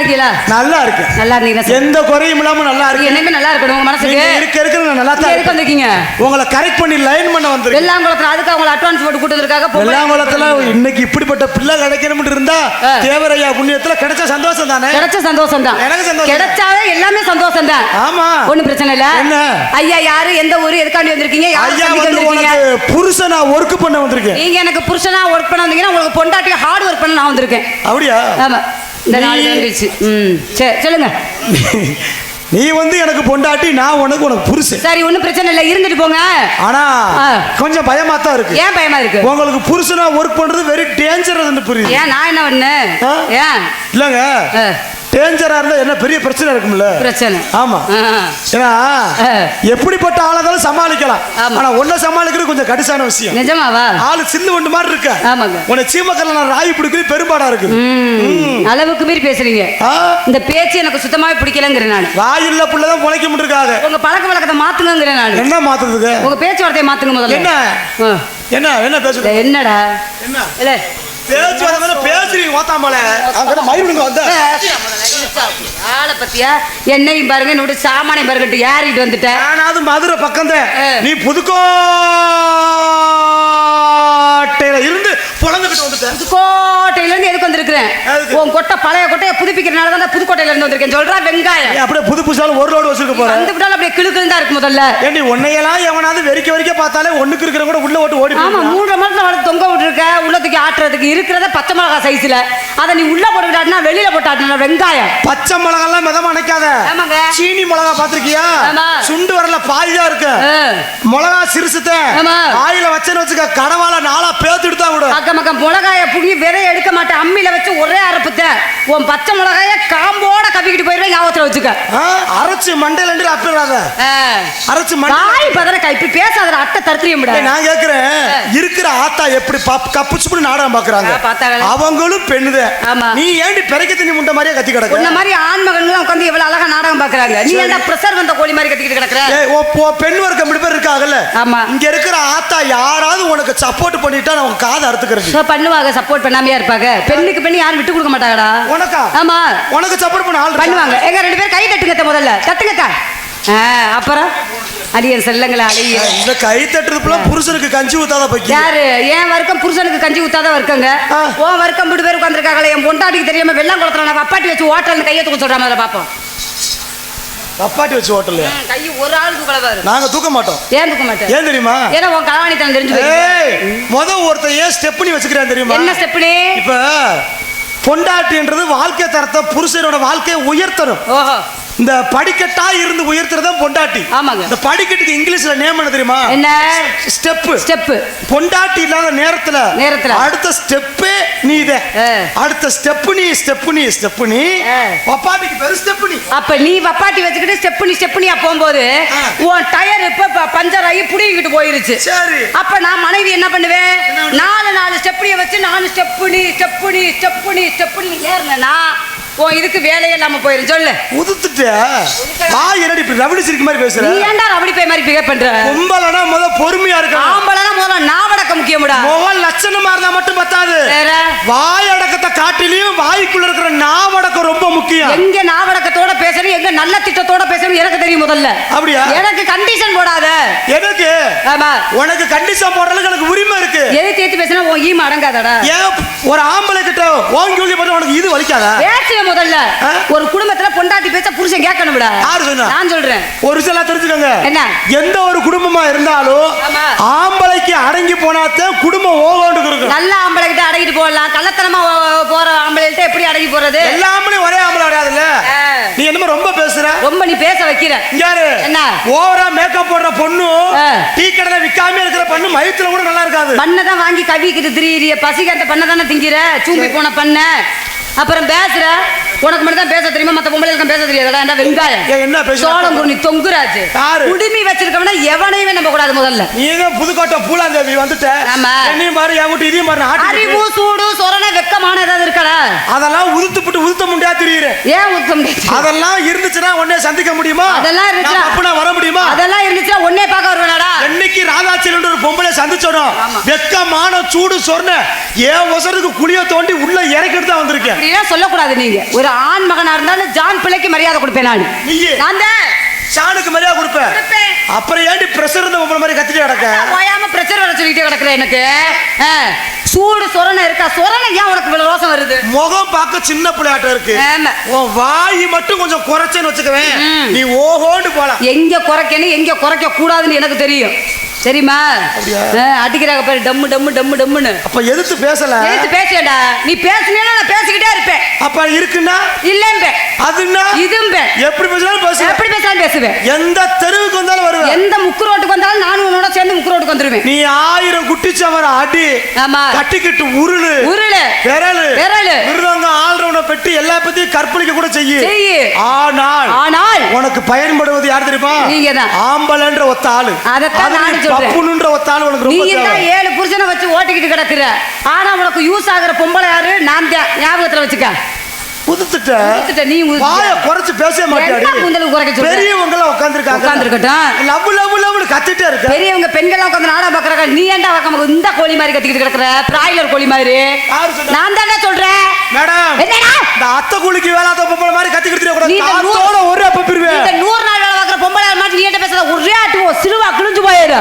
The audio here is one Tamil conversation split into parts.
இருக்கீங்களா? நல்லா இருக்கு. நல்லா இருந்தீங்க. எந்த குறையும் இல்லாம நல்லா இருக்கு. என்னமே நல்லா இருக்கணும் உங்க மனசுக்கு. இருக்க நல்லா தான் இருக்கு. வந்திருக்கீங்க உங்களை கரெக்ட் பண்ணி லைன் பண்ண வந்திருக்கேன். வெள்ளாங்குளத்துல அதுக்கு அவங்க அட்வான்ஸ் போட்டு கூட்டதுக்காக. வெள்ளாங்குளத்துல இன்னைக்கு இப்படிப்பட்ட பிள்ளை கிடைக்கணும்னு இருந்தா தேவரையா புண்ணியத்துல கிடைச்ச சந்தோஷம் தானே. கிடைச்ச சந்தோஷம் தான். எனக்கு சந்தோஷம். கிடைச்சாவே எல்லாமே சந்தோஷம் தான். ஆமா ஒண்ணும் பிரச்சனை இல்ல. என்ன ஐயா யாரு எந்த ஊரு எதுக்காண்டி வந்திருக்கீங்க? ஐயா வந்து உனக்கு புருஷனா ஒர்க் பண்ண வந்திருக்கேன். நீங்க எனக்கு புருஷனா ஒர்க் பண்ண வந்தீங்கன்னா உங்களுக்கு பொண்டாட்டி ஹார்ட் ஒர்க் பண்ண நான் வந்திருக்கேன். அப்படியா? ஆமா இந்த நாள் வந்துருச்சு. சரி சொல்லுங்க. நீ வந்து எனக்கு பொண்டாட்டி நான் உனக்கு புருஷன். சரி ஒன்றும் பிரச்சனை இல்லை இருந்துட்டு போங்க. ஆனா கொஞ்சம் பயமா தான் இருக்கு. ஏன் பயமா இருக்கு? உங்களுக்கு புருஷனா ஒர்க் பண்றது வெரி டேஞ்சரஸ் புரியுது. ஏன் நான் என்ன பண்ணேன்? ஏன் இல்லங்க டேஞ்சரா இருந்தா என்ன பெரிய பிரச்சனை இருக்கும்ல. பிரச்சனை ஆமா. ஏன்னா எப்படிப்பட்ட ஆளாதாலும் சமாளிக்கலாம். ஆனா ஒன்ன சமாளிக்கிறது கொஞ்சம் கடிசான விஷயம். நிஜமாவா? ஆளு சின்ன ஒண்ணு மாதிரி இருக்க. ஆமாங்க. உன்னை சீமக்கல்ல நான் ராய் பிடிக்கிறது பெரும்பாடா இருக்கு. அளவுக்கு மீறி பேசுறீங்க. இந்த பேச்சு எனக்கு சுத்தமாவே பிடிக்கலங்கிறேன் நான். வாய் இல்ல புள்ளதான் பொழைக்க முடியிருக்காங்க. உங்க பழக்க வழக்கத்தை மாத்துங்கிறேன் நான். என்ன மாத்துறதுக்கு? உங்க பேச்சுவார்த்தையை மாத்துங்க முதல்ல. என்ன என்ன என்ன பேசுறது? என்னடா என்ன இல்ல பேச்சு வந்தா பேசுறீங்க மாத்தாமல. அங்க மயிலுங்க வந்த ஆளை பத்தியா என்னையும் பாருங்க என்னோட சாமானையும் பாருங்க ஏறிட்டு வந்துட்டேன். நானாவது மதுரை பக்கம் தான். நீ புதுக்கோட்டையில இருந்து புலந்துக்கிட்டு வந்துட்டேன். புதுக்கோட்டையில இருந்து எதுக்கு வந்திருக்கிறேன்? உன் கொட்டை பழைய கொட்டையை புதுப்பிக்கிறனால தான் புதுக்கோட்டையில இருந்து வந்திருக்கேன். சொல்றா வெங்காயம் அப்படியே புது புதுசாலும் ஒரு லோடு வச்சிருக்க போறேன். வந்து விட்டாலும் அப்படியே கிளுக்குன்னு தான் இருக்கு முதல்ல. ஏண்டி உன்னையெல்லாம் எவனாவது வெறிக்க பார்த்தாலே ஒண்ணுக்கு இருக்கிற கூட உள்ள ஓட்டு ஓடி. ஆமா 3 மாசத்துல வளர்த்து தொங்க விட்டுருக்க. உள்ளத்துக்கு ஆட்டுறதுக்கு இருக்கிறத பச்சை மிளகா சைஸ்ல அதை நீ உள்ள போட்டுக்கிட்டாட்டினா வெளியில போட்டாட்டினா வெங்காயம். பச்சை மிளகா எல்லாம் மிதமா நினைக்காத. சீனி மிளகா பாத்திருக்கியா? சுண்டு வரல பாதியா இருக்கு. மிளகா சிறுசுத்த ஆயில வச்சேன்னு வச்சுக்க கடவால நாளா பேத்துட்டு தான் விடும். அக்கம் பக்கம் மிளகாய புடுங்கி விதைய எடுக்க மாட்டேன். அம்மியில வச்சு ஒரே அரைப்புத்த உன் பச்சை மிளகாய காம்போட கப்பிக்கிட்டு போயிருவேன். ஞாபகத்துல வச்சுக்க. அரைச்சு மண்டையில அப்பிடாத. அரைச்சு மண்டாய் பதற கைப்பி பேசாத அட்டை தருத்திரிய முடியாது. நான் கேக்குறேன் இருக்கிற ஆத்தா எப்படி கப்புச்சு நாடகம் பாக்குறாங்க. அவங்களும் பெண்ணுதான். நீ ஏண்டி பெரைக்க தண்ணி முண்டை மாதிரியே கத்தி கிடக்கு? இந்த மாதிரி ஆண்மகன்கள் உட்காந்து எவ்வளவு அழகா நாடகம் பாக்குறாங்க. நீ என்ன பிரஷர் வந்த கோழி மாதிரி கத்திக்கிட்டு கிடக்குற? பெண் வர்க்கம் இப்படி பேர் இருக்காங்கல்ல. ஆமா இங்க இருக்கிற ஆத்தா யாராவது உனக்கு சப்போர்ட் பண்ணிட்டா அவங்க காதை அறுத்துக்கிறது பண்ணுவாங்க. சப்போர்ட் பண்ணாமையா இருப்பாங்க. பெண்ணுக்கு பெண்ணு யாரும் விட்டு கொடுக்க மாட்டாங்கடா. உனக்கா? ஆமா உனக்கு சப்போர்ட் பண்ண ஆள் பண்ணுவாங்க. எங்க 2 பேரும் கை தட்டுங்க முதல்ல. தட்டுங்க. அப்புறம் அடியன் செல்லங்களா அழிய இந்த கை தட்டுறதுல புருஷனுக்கு கஞ்சி ஊத்தாத பக்கி யாரு? ஏன் வர்க்கம் புருஷனுக்கு கஞ்சி ஊத்தாத வர்க்கங்க. உன் வர்க்கம் 2 பேர் உட்காந்துருக்காங்களே. என் பொண்டாட்டிக்கு தெரியாம வெள்ளாங்குளத்துல நான் வப்பாட்டி வச்சு ஓட்டல் கையை தூக்க சொல்ற மாதிரி பாப்போம். வப்பாட்டி வச்சு ஓட்டல் கை ஒரு ஆள் தூக்கலவாரு. நாங்க தூக்க மாட்டோம். ஏன் தூக்க மாட்டோம்? ஏன் தெரியுமா? ஏன்னா உன் கலாவணி தான் தெரிஞ்சு ஒருத்தர் ஏன் ஸ்டெப்னி வச்சுக்கிறேன் தெரியுமா? என்ன ஸ்டெப்னி? இப்ப பொண்டாட்டின்றது வாழ்க்கை தரத்தை புருஷனோட வாழ்க்கையை உயர்த்தணும். ஓஹோ இந்த படிக்கட்டா இருந்து உயர்த்துறத பொண்டாட்டி. ஆமாங்க. இந்த படிக்கட்டுக்கு இங்கிலீஷ்ல நேம் என்ன தெரியுமா? என்ன? ஸ்டெப். ஸ்டெப். பொண்டாட்டி இல்லாத நேரத்துல அடுத்த ஸ்டெப்பே நீதே. அடுத்த ஸ்டெப்னி வப்பாட்டிக்கு பேரு ஸ்டெப்னி. அப்ப நீ வப்பாட்டி வச்சுக்கிட்டு ஸ்டெப்னியா போகும்போது உன் டயர் இப்ப பஞ்சர் ஆகி புடிங்கிட்டு போயிருச்சு. சரி அப்ப நான் மனைவி என்ன பண்ணுவேன்? 4 ஸ்டெப்னியை வச்சு 4 ஸ்டெப்னி ஏறினா இதுக்கு வேலையே இல்லாம போயிரும். சொல்லு உதுத்துட்ட என்னடி இப்படி ரவுடி சிரிக்க மாதிரி பேசுற? நீ ஏன்டா ரவுடி பே மாதிரி பிஹேவ் பண்ற? பொம்பளனா முத பொறுமையா இருக்க. ஆம்பளனா முத நாவடக்க முக்கியம்டா. முகல் லட்சணமா இருந்தா மட்டும் பத்தாது. வாய் அடக்கத்தை காட்டிலையும் வாய்க்குள்ள இருக்கிற நாவடக்கம் ரொம்ப முக்கியம். எங்க நாவடக்கத்தோட பேசணும் எங்க நல்ல திட்டத்தோட பேசணும் எனக்கு தெரியும் முதல்ல. அப்படியா? எனக்கு கண்டிஷன் போடாத. எனக்கு? ஆமா உனக்கு கண்டிஷன் போடுறதுக்கு எனக்கு உரிமை இருக்கு. எதை தேத்தி பேசினா உன் ஈம அடங்காதடா. ஏன் ஒரு ஆம்பளை கிட்ட ஓங்கி ஓங்கி போட்டு உனக்கு இது வலிக்காதா? பேச முதல்ல ஒரு குடும்பத்துல பொண்டாட்டி பேச புருஷன் கேட்கணும்டா. யாரு சொன்னா? நான் சொல்றேன். ஒரு சில தெரிஞ்சுக்கங்க. என்ன? எந்த ஒரு குடும்பமா இருந்தாலும் ஆம்பளைக்கு அடங்கி போனாதான் குடும்பம் ஓகோண்டு இருக்கும். நல்ல ஆம்பளை கிட்ட அடங்கிட்டு போடலாம். கள்ளத்தனமா போற ஆம்பளை கிட்ட எப்படி அடங்கி போறது? எல்லா ஆம்பளையும் ஒரே ஆம்பளை கிடையாதுல்ல. நீ என்னமோ ரொம்ப பேசுற. ரொம்ப நீ பேச வைக்கிற. யாரு? என்ன? ஓவரா மேக்கப் போடுற பொண்ணு டீ கடையில விக்காம இருக்கிற பொண்ணு மயத்துல கூட நல்லா இருக்காது. பண்ணதான் வாங்கி கவிக்கிட்டு திரியறிய பசிக்கு அந்த பண்ண தானே திங்கிற. சூம்பி போன பண்ண அப்புறம் பேசுற. உனக்கு மட்டும் தான் பேச தெரியுமா? மத்த பொம்பளைகளுக்கு பேச தெரியாதடா. வெங்காயம் என்ன பேச சோளம் குருணி தொங்குராஜ் குடிமி வச்சிருக்கவனா எவனையுமே நம்ப கூடாது. முதல்ல நீங்க புதுக்கோட்டை பூலாந்தேவி வந்துட்ட. ஆமா என்னையும் பாரு என் வீட்டு இதையும் பாரு. அறிவு சூடு சொரண வெக்கமான ஏதாவது இருக்கடா? அதெல்லாம் உதுத்த முடியாது தெரியுற. ஏன் உதுத்த முடியாது? அதெல்லாம் இருந்துச்சுன்னா உடனே சந்திக்க முடியுமா? அதெல்லாம் இருந்துச்சுன்னா அப்ப நான் வர முடியுமா? அதெல்லாம் இருந்துச்சுன்னா உடனே பார்க்க வருவேனாடா? என்னைக்கு ராதாச்சலம் ஒரு பொம்பளை சந்திச்சோம் வெக்க மானம் சூடு சொன்ன ஏன் ஒசருக்கு குழிய தோண்டி உள்ள இறக்கிட்டு தான் வந்திருக்கேன். அப்படியே சொல்லக்கூடாது. நீங்க ஒரு ஆண் மகனா இருந்தாலும் ஜான் பிள்ளைக்கு மரியாதை கொடுப்பேன். நான் ஷானுக்கு மரியாதை கொடுப்பேன். அப்புறம் ஏன்டி பிரஷர் இருந்த பொம்பளை மாதிரி கத்திட்டு கிடக்க? ஓயாம பிரஷர் வர சொல்லிட்டே கிடக்குறேன். எனக்கு சூடு சொரணை இருக்கா? சொரணை ஏன் உனக்கு இவ்வளவு ரோசம் வருது? முகம் பார்க்க சின்ன பிள்ளையாட்டம் இருக்கு. உன் வாய் மட்டும் கொஞ்சம் குறைச்சேன்னு வச்சுக்கவேன், நீ ஓஹோண்டு போலாம். எங்க குறைக்கணும் எங்க குறைக்க கூடாதுன்னு எனக்கு தெரியும். தெரியுமா? அடிக்கிறாங்க பாரு, டம்மு டம்மு டம்மு டம்முன்னு. அப்ப எதிர்த்து பேசல? எதிர்த்து பேசியடா. நீ பேசினா நான் பேசிக்கிட்டே இருப்பேன். அப்ப இருக்குன்னா இல்லம்பே, அதுன்னா இதும்பே. எப்படி பேசினாலும் பேசுவேன். எப்படி பேசினாலும் பேசுவேன். எந்த தெருவுக்கு வந்தாலும் வருவேன். எந்த முக்கு ரோட்டுக்கு வந்தாலும் நானும் உன்னோட சேர்ந்து முக்கு ரோட்டுக்கு வந்துருவேன். நீ 1000 குட்டிச்சவர அடி, ஆமா, கட்டிக்கிட்டு உருளு உருளு, விரலு விரலு, விருதங்க ஆல்ரவுண்ட பெட்டி எல்லா பத்தியும் கற்பழிக்க கூட செய்யு. ஆனால் ஆனால் உனக்கு பயன்படுவது யார் தெரியுமா? நீங்க தான். ஆம்பளன்ற ஒத்த ஆளு. அதத்தான் நான் சொல்றேன். பப்புனுன்ற ஒத்த ஆளு உனக்கு ரொம்ப தேவை. நீ தான் 7 புருஷனை வச்சு ஓட்டிக்கிட்டு கிடக்குற. ஆனா உனக்கு யூஸ் ஆகுற பொம்பளை யாரு? நான் தான். ஞாபகத்துல வச்சுக்க. நீ வாய குறைச்சு பேசவே மாட்டாடி. பெரியவங்க எல்லாம் உட்கார்ந்திருக்காங்க. லவ் லவ் லவ்னு கத்திட்டே இருக்க. பெரியவங்க பெண்கள் உட்கார்ந்து நாடகம் பார்க்கறாங்க. நீ ஏன்டா வக்காம இந்த கோழி மாதிரி கத்திக்கிட்டு கிடக்குற? பிராய்லர் கோழி மாதிரி. நான் தானே சொல்றேன். மேடம், என்னடா இந்த அத்தை குளிக்கு வேளாத பொம்பளை மாதிரி கத்திக்கிட்டு இருக்க கூடாது. காத்தோட ஒரே பப்பிடுவே. இந்த 100 நாள் வேலை பார்க்கற பொம்பளை மாதிரி நீ என்ன பேசுற? ஒரே ஆட்டுவோ சிறுவா கிழிஞ்சு போயிடு.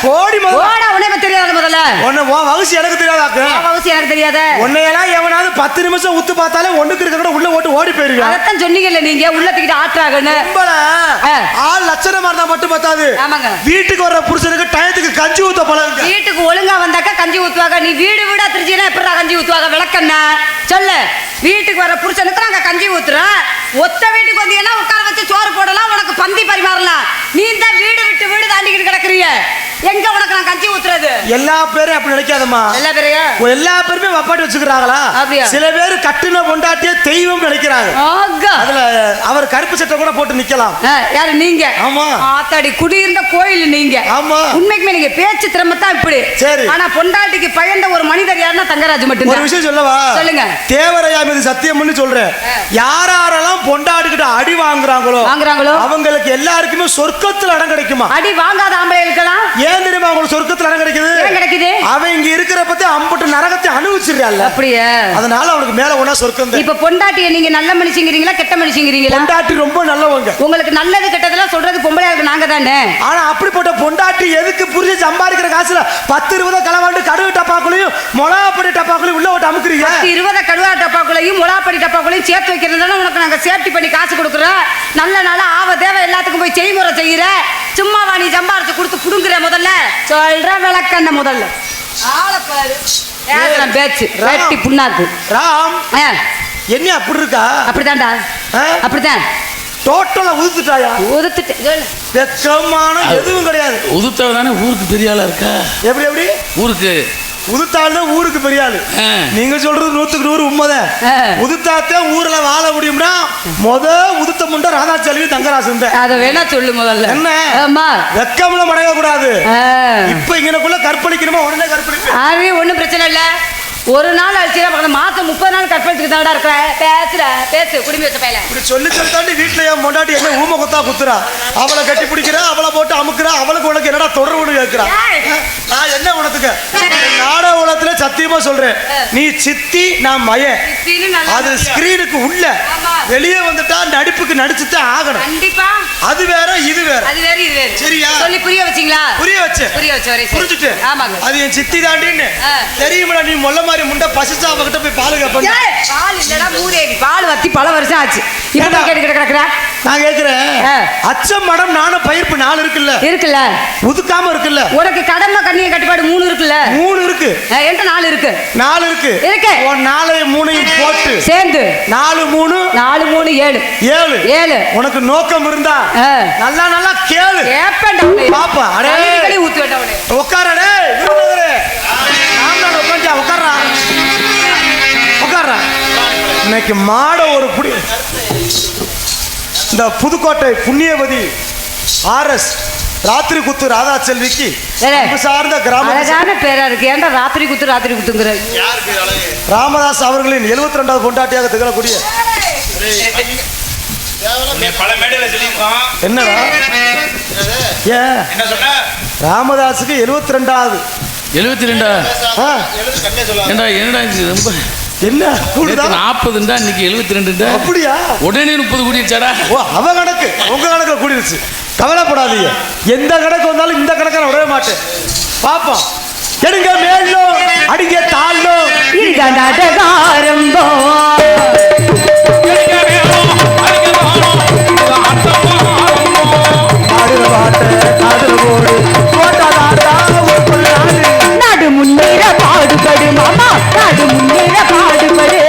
போடி மொத. போடா, உனக்கு தெரியாத முதல்ல. உன்ன வகுசி எனக்கு தெரியாதாக்கு. வகுசி எனக்கு தெரியாத. உன்னையெல்லாம் எவனாவது 10 நிமிஷம் உத்து பார்த்தாலே ஒண்ணுக்கு இருக்க உள்ள ஓட்டு ஓடி போயிருங்க. அதத்தான் சொன்னீங்கல்ல நீங்க, உள்ள தூக்கிட்டு ஆட்றாங்கன்னு. ஆள் லட்சணமா இருந்தா மட்டும் பத்தாது. ஆமாங்க. வீட்டுக்கு வர்ற புருஷனுக்கு டயத்துக்கு கஞ்சி ஊத்த பழகுங்க. வீட்டுக்கு ஒழுங்கா வந்தாக்க கஞ்சி ஊத்துவாங்க. நீ வீடு வீடா திருச்சினா எப்படா கஞ்சி ஊத்துவாங்க? விளக்கண்ணா சொல்லு. வீட்டுக்கு வர புருஷனுக்கு நாங்க கஞ்சி ஊத்துறோம். ஒத்த வீட்டுக்கு வந்தீங்கன்னா உட்கார வச்சு சோறு போடலாம், உனக்கு பந்தி பரிமாறலாம். நீ தான் வீடு விட்டு வீடு தாண்டிக்கிட்டு கிடக்குறீங்க. எங்க உனக்கு நான் கஞ்சி ஊத்துறது? எல்லா பேரும் அப்படி நினைக்காதம்மா. எல்லா பேருமே வப்பாட்டி வச்சுக்கிறாங்களா? சில பேர் கட்டுன பொண்டாட்டிய தெய்வம் நினைக்கிறாங்க. அதுல அவர் கருப்பு சட்டை கூட போட்டு நிக்கலாம். யாரு நீங்க? ஆமா, ஆத்தாடி குடியிருந்த கோயில் நீங்க. ஆமா, உண்மைக்குமே நீங்க பேச்சு திறமத்தான் இப்படி. சரி, ஆனா பொண்டாட்டிக்கு பயந்த ஒரு மனிதர் யாருன்னா தங்கராஜ் மட்டும். ஒரு விஷயம் சொல்லவா? சொல்லுங்க. தேவரையா மீது சத்தியம்னு சொல்றேன். யாரெல்லாம் பொண்டாட்டிக்கிட்ட அடி வாங்குறாங்களோ அவங்களுக்கு எல்லாருக்குமே சொர்க்கத்துல இடம் கிடைக்குமா? அடி வாங்காத ஆம்பளைகளுக்கெல்லாம் ஏன் தெரியுமா உங்களுக்கு சொர்க்கத்துல இடம் கிடைக்குது? ஏன் கிடைக்குது? அவன் இங்க இருக்கிற பத்தி அம்பட்டு நரகத்தை அனுபவிச்சிருக்கால. அப்படியே, அதனால அவனுக்கு மேல ஒண்ணா சொர்க்கம் தான். இப்ப பொண்டாட்டியை நீங்க நல்ல மனுஷங்கிறீங்களா கெட்ட மனுஷங்கிறீங்களா? பொண்டாட்டி ரொம்ப நல்லவங்க. உங்களுக்கு நல்லது கெட்டதெல்லாம் சொல்றது பொம்பளையாளுக்கு நாங்க தானே. ஆனா அப்படிப்பட்ட பொண்டாட்டி எதுக்கு புரிஞ்சு சம்பாதிக்கிற காசுல 10-20 களவாண்டு கடுகு டப்பாக்குள்ளையும் மொளாப்படி டப்பாக்குள்ளையும் உள்ள விட்டு அமுக்குறீங்க. 20 கடுவா டப்பாக்குள்ளையும் மொளாப்படி டப்பாக்குள்ளையும் சேர்த்து வைக்கிறதுனால உனக்கு நாங்க சேஃப்டி பண்ணி காசு கொடுக்குறோம். நல்ல நாள ஆவ தேவை எல்லாத்துக்கும் போய் செய்முறை செய்யற. சும்மாவா நீ சம்பாரிச்சு கொடுத்து புடுங்குற? முதல்ல சொல்ற விளக்கண்ண முதல்ல ஆளப்பாரு பேச்சு வெட்டி புண்ணாக்கு. ராம் என்ன அப்படி இருக்கா? அப்படித்தான்டா, அப்படித்தான். டோட்டலா உதுத்துட்டாயா? உதுத்துட்டேன். வெக்கமான எதுவும் கிடையாது. உதுத்தவதானே ஊருக்கு பெரிய ஆளா இருக்கா? எப்படி எப்படி ஊருக்கு உதுத்தாலும் ஊருக்கு பெரிய ஆளு. நீங்க சொல்றது 100க்கு 100 உண்மைதான். உதுத்தாத்தே ஊர்ல வாழ முடியும்னா உதுத்த முண்ட ராதாச்செல்வி தங்கராசன் தான். அத வேணா சொல்லு முதல்ல. என்ன வெக்கம்ல மடங்க கூடாது. இப்ப இங்கனக்குள்ள கற்பழிக்கணுமா உடனே கற்பழிப்பு. அது ஒண்ணும் பிரச்சனை இல்ல. ஒரு நாள் ஆச்சுனா மாசம் 30 நாள் கற்பழிச்சுட்டு தான்டா இருக்கற. பேசு குடிமி வச்ச பையல. இப்படி சொல்லி தாண்டி வீட்ல ஏன் மொண்டாட்டி என்ன ஊம குத்தா குத்துறா? அவளை கட்டி பிடிக்கிறா, அவளை போட்டு அமுக்குறா, அவளுக்கு உனக்கு என்னடா தொடர்புன்னு கேட்கிறா? நான் என்ன உனத்துக்கு நாடக உலகத்துல சத்தியமா சொல்றேன், நீ சித்தி நான் மயன். அது ஸ்கிரீனுக்கு உள்ள வெளியே வந்துட்டா நடிப்புக்கு நடிச்சுதான் ஆகணும். கண்டிப்பா. அது வேற இது வேற. அது வேற இது வேற. சரியா? சொல்லி புரிய வச்சீங்களா? புரிய வச்சேன். புரிஞ்சுட்டு. ஆமாங்க. அது என் சித்தி தாண்டின்னு தெரியுமா? நீ மொல்ல மாதிரி முண்டை பசிச்சா அவகிட்ட போய் பால் கேட்பேன். பால் இல்லடா மூதேவி. பால் வத்தி பல வருஷம் ஆச்சு. இப்ப கேட்டு கிடக்குற. நான் கேக்குறேன், அச்சம் மடம் நானும் பயிர்ப்பு 4 இருக்குல்ல? இருக்குல்ல. உதுக்காம இருக்குல்ல? உனக்கு கடமை கண்ணிய கட்டுப்பாடு 3 இருக்குல்ல? 3 இருக்கு. என்கிட்ட 4 இருக்கு. 4 இருக்கு. இருக்கு. 4 3 போட்டு சேர்ந்து 4 3 4 3 7 7 7. உனக்கு நோக்கம் இருந்தா நல்லா நல்லா கேளு. கேப்பேன்டா பாப்பா. அடே கடி ஊத்து வேண்டவனே. உட்காரடே விருதுங்கரே. நாம உட்கார்ந்து உட்கார்றா. உட்கார்றா. இன்னைக்கு மாட ஒரு புடி. இந்த புதுக்கோட்டை புண்ணியவதி ஆர்எஸ் ராத்திரி குத்து ராதாச்செல்விக்கு சார்ந்த கிராம பேரா இருக்கு. ஏன்டா ராத்திரி குத்துங்கிற? ராமதாஸ் அவர்களின் 72வது பொண்டாட்டியாக திகழக்கூடிய பல மேடையில சொல்லிருக்கோம். என்னடா? என்ன சொன்ன? ராமதாஸுக்கு 72வது. 72 ஏண்டா என்னடா இது ரொம்ப என்ன கூடுதா? 40ண்டா இன்னைக்கு 72. அப்படியா? உடனே 30 கூடிடுச்சாடா? ஓ அவ கணக்கு உங்க கணக்குல கூடிருச்சு. கவலைப்படாதீங்க, எந்த கணக்கு வந்தாலும் இந்த கணக்கை நான் விடவே மாட்டேன். பாப்போம். எடுங்க மேலும் அடிங்க தாளும் நாடு முன்னேற பாடுபடு மாமா, நாடு முன்னேற பாடுபடு.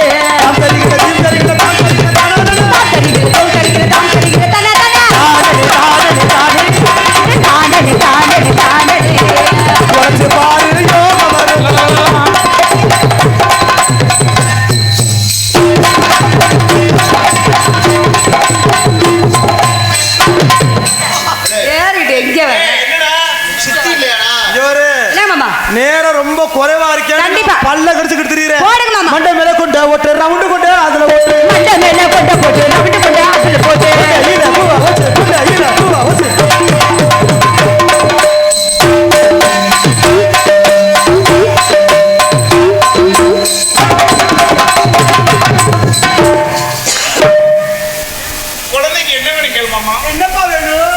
நேரம் ரொம்ப குறைவா இருக்கேன். கண்டிப்பா பல்ல கடிச்சுக்கிட்டு திரியறேன். போடுங்க மாமா. மண்டை மேல கொண்டு ஓட்டு ரவுண்டு கொண்டு அதுல ஓட்டு. மண்டை மேல கொண்டு போட்டு ரவுண்டு கொண்டு அதுல போட்டு. ஈர பூவா வச்சு கொண்டு ஈர பூவா வச்சு. குழந்தைக்கு என்ன வேணும் கேளு மாமா. என்னப்பா வேணும்?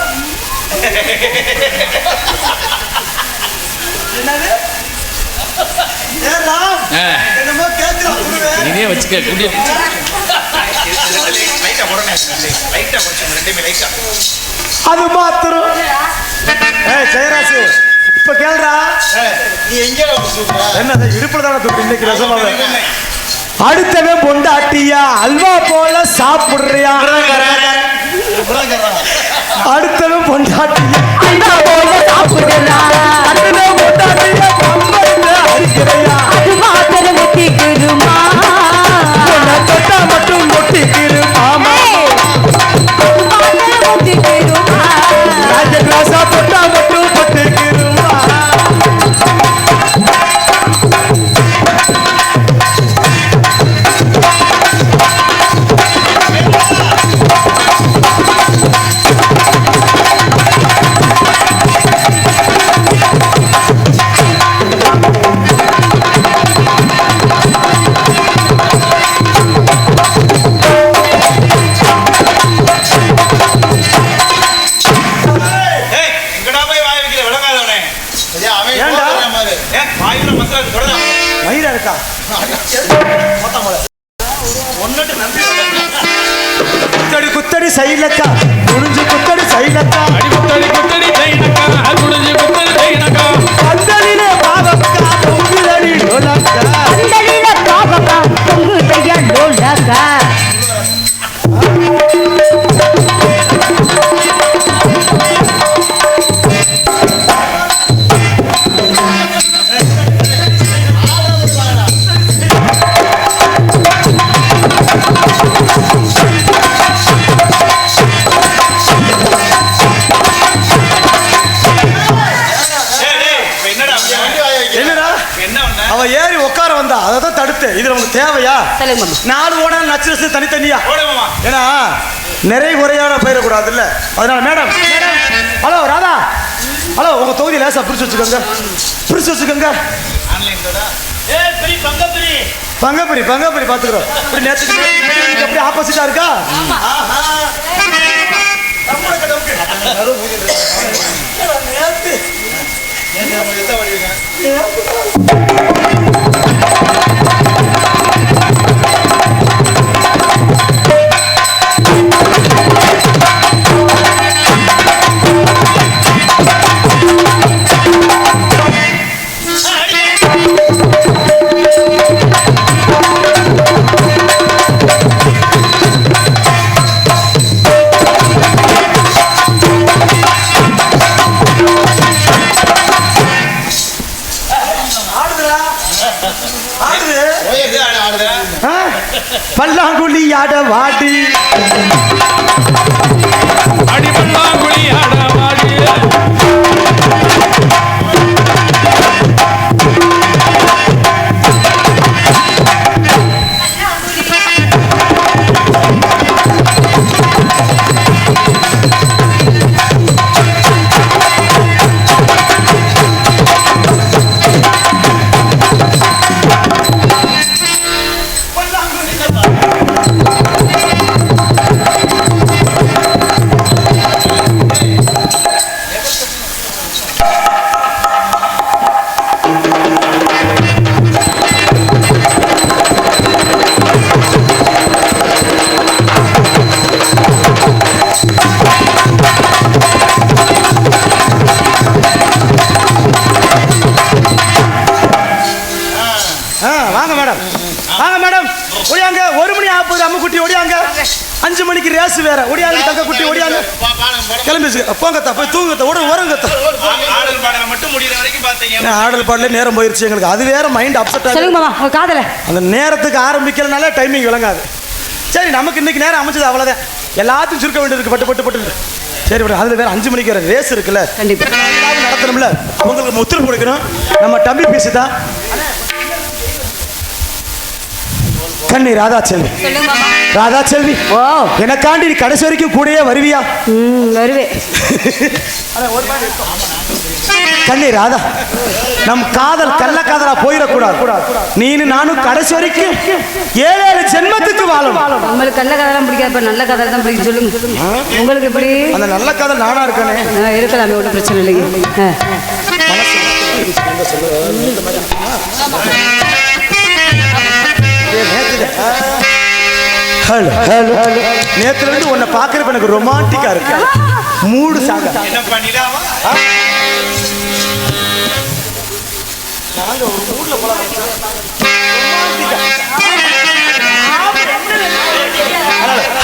என்னது? என்னமோ கேக்குறா குருவே. நீனே வச்சுக்க குடி. லைட்டா போடுறேன். லைட்டா கொஞ்சம் ரெண்டுமே லைட்டா. அது மாத்திரம். ஜெயராசு இப்ப கேளுடா. நீ எங்க சொல்ற? என்னது இடுப்புல தான தூக்கு இன்னைக்கு ரசமாவே. அடுத்தவன் பொண்டாட்டியா அல்வா போல சாப்பிடுறியா? அடுத்தவன் பொண்டாட்டியா அல்வா போல சாப்பிடுறா. அடுத்தவன் பொண்டாட்டியா கம்பல்ல அடிக்கிறியா? அது மாத்திரம் முட்டிக்கிருமா? உன்னை தொட்டா மட்டும் முட்டிக்கிருமாமா. அது மாத்திரம் முட்டிக்கிருமா? ராஜ கிளாஸா தொட்டா மட்டும் முட்டிக்கிருமா? குத்தடி குத்தடி சைலக்கா குனிஞ்சு குத்தடி சைலக்கா அடி குத்தடி குத்தடி தைனக்கா குடிஞ்சு குத்தடி தைனக்கா பந்தலிலே பாவக்கா பொங்குதடி டோலக்கா பந்தலில பாவக்கா பொங்குதையா டோலக்கா. அவ ஏறி உட்கார வந்தா அதை தடுத்து இது நமக்கு தேவையா? நாலு ஓட நச்சு தனித்தனியா. ஏன்னா நிறைய குறையான போயிடக்கூடாதுல்ல, அதனால மேடம். ஹலோ ராதா, ஹலோ உங்க தொகுதி லேசா பிரிச்சு வச்சுக்கோங்க, பிரிச்சு வச்சுக்கோங்க. பங்கப்பரி பங்கப்பரி பாத்துக்கிறோம். இப்படி நேற்று அப்படி ஆப்போசிட்டா இருக்கா? பல்லாங்குழி ஆட வாடி அடி பல்லாங்குழி ஆட வாடி கிளம்பி போங்கத்தா, போய் தூங்கத்தா, ஓடுங்கத்தா. ஆடல் பாடல மட்டும் முடியற வரைக்கும் பாத்தீங்க. ஆடல் பாடல நேரம் போயிருச்சு எங்களுக்கு. அது வேற மைண்ட் அப்செட் ஆகுது. சொல்லுங்க மாமா உங்க காதல. அந்த நேரத்துக்கு ஆரம்பிக்கலனால டைமிங் விளங்காது. சரி, நமக்கு இன்னைக்கு நேரம் அமைச்சது அவ்வளவுதான். எல்லாத்தையும் சுருக்க வேண்டியிருக்கு பட்டு பட்டு பட்டு. சரி விட, அதுல வேற 5 மணிக்கு வேற ரேஸ் இருக்குல்ல, கண்டிப்பா நடத்தணும்ல. அவங்களுக்கு உத்தரவு கொடுக்கணும். நம்ம தம்பி பேசிதான் கண்ணி ராதா செல்வி. சொல்லுங்க மாமா. ராதா செல்வி, ஓ எனக்காண்டி நீ கடைசி வரைக்கும் கூடயே வருவியா? வருவேன். கண்ணி ராதா, நம் காதல் கள்ள காதலா போயிடக்கூடாது. நீனு நானும் கடைசி வரைக்கும் 7 ஜென்மத்துக்கு வாழணும். உங்களுக்கு கள்ள கதை பிடிக்காது, இப்ப நல்ல கதை தான் பிடிக்கும். சொல்லுங்க உங்களுக்கு எப்படி? அந்த நல்ல காதல் நானா இருக்கனே. இருக்கலாமே, ஒன்றும் பிரச்சனை இல்லைங்க. நேத்துல இருந்து உன்னை பாக்குறப்ப எனக்கு ரொமான்டிக்கா இருக்கு. மூடு சாங்க. என்னப்பா நிலாவா? நாங்க ஒரு மூட்ல போலாம்.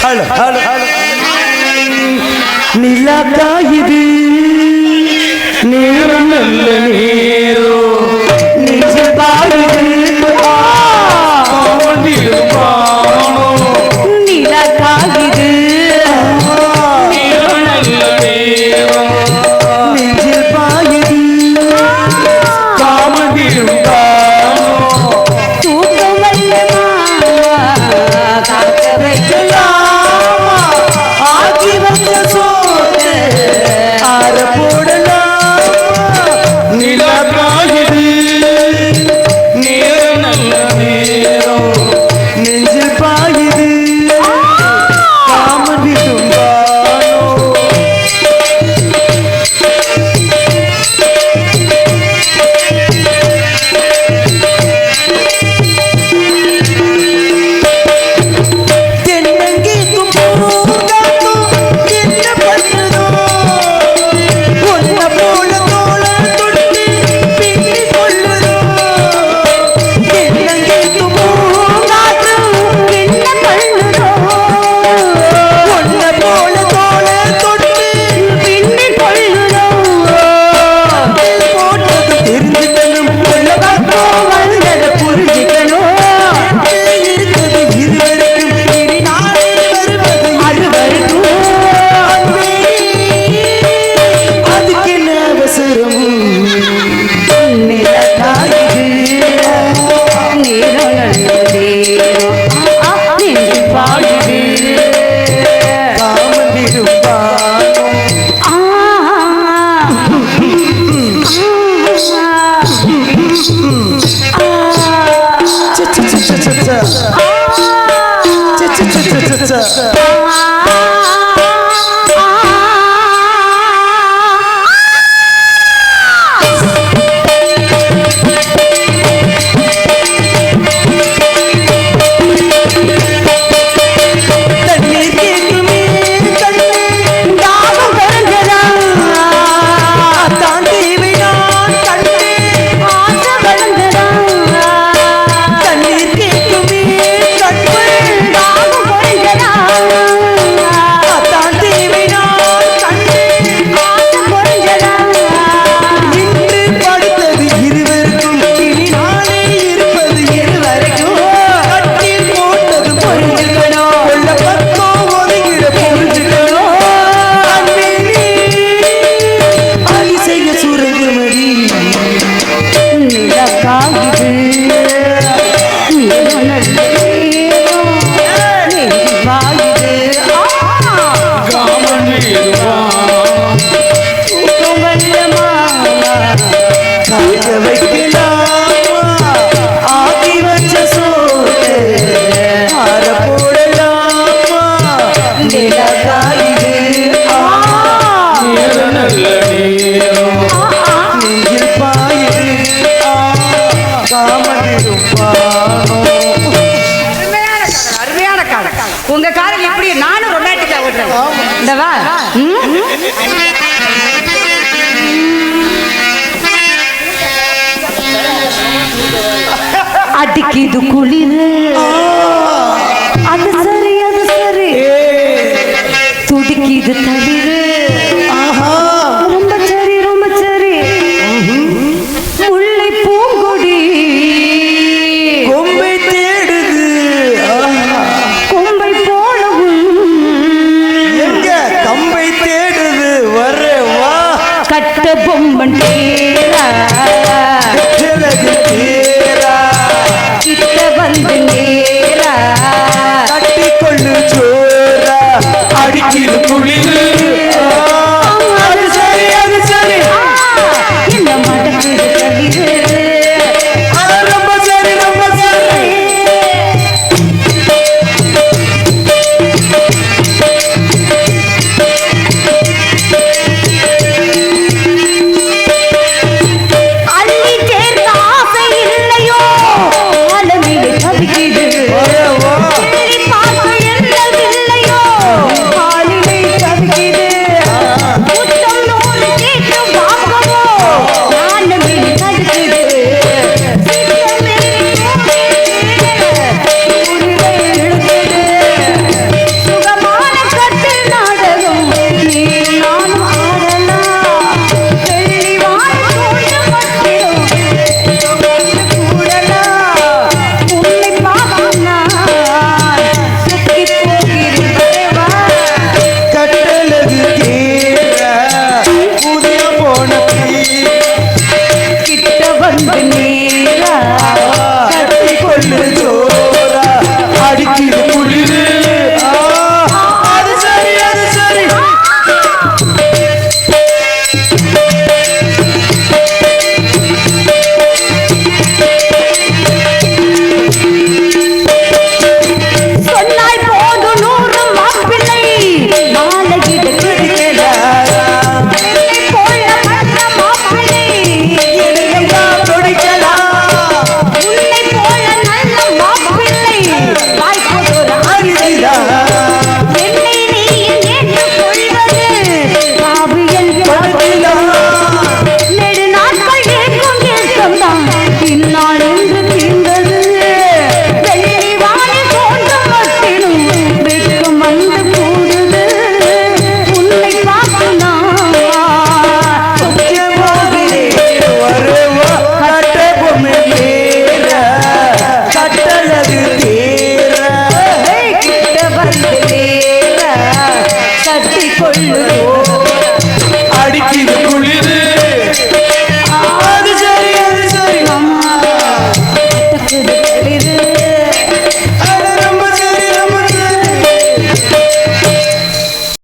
Hello hello hello. நிலாக்கா இது நேரம் நல்ல நேரம், நெஞ்சில் பாடுது நிலக்காகிது நெஞ்சில் பாயுது காமதிரும் தூக்கம் வல்லமா காக்க வைக்கலாமா ஆக்கி வந்த சோறு ஆற போடலாம். நிலக்காயுது நேரம் நல்ல நேரம், நெஞ்சில் பாயுது காமதிரும் உங்க காதல் எப்படி? நானும் ரொமான்டிக்கா ஓடுறேன். இந்த வா. அடிக்குது குளிரு, அது சரி துடிக்குது தடி